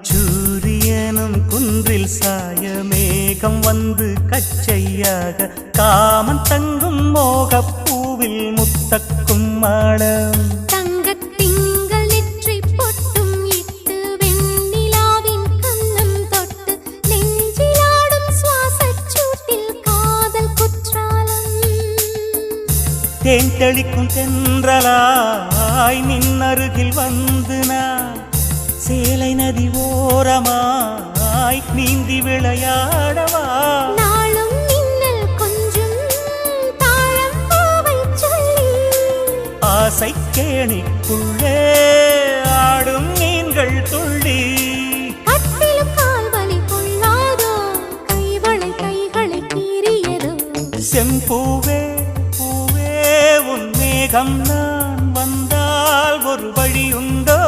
அந்திச்சூரியனும் குன்றில் சாய மேகம் வந்து கச்சையாக காமன் தங்கும் மோகப்பூவில் முத்தக்கும் மாடம் தங்கத்திங்கள் நெற்றி பொட்டும் இட்டு வெண்ணிலாவின் கண்ணம் தொட்டு நெஞ்சிலாடும் சுவாசச் சூட்டில் காதல் குற்றாலம் தேன் தெளிக்கும் தென்றலாய் நின்னருகில் வந்து நான் சேலை நதி ஓரமாய் நீந்தி விளையாடவா நாளும் மின்னல் கொஞ்சம் தாழம் பூவை சொல்லி ஆசை கேணிக்குள்ளே ஆடும் மீன்கள் துள்ளி கட்டிலும் கால்வலி கொள்ளாதோ கைகளை கீறியதோ செம்பூவே பூவே உன் மேகம் நான் வந்தால் ஒரு வழி உண்டோ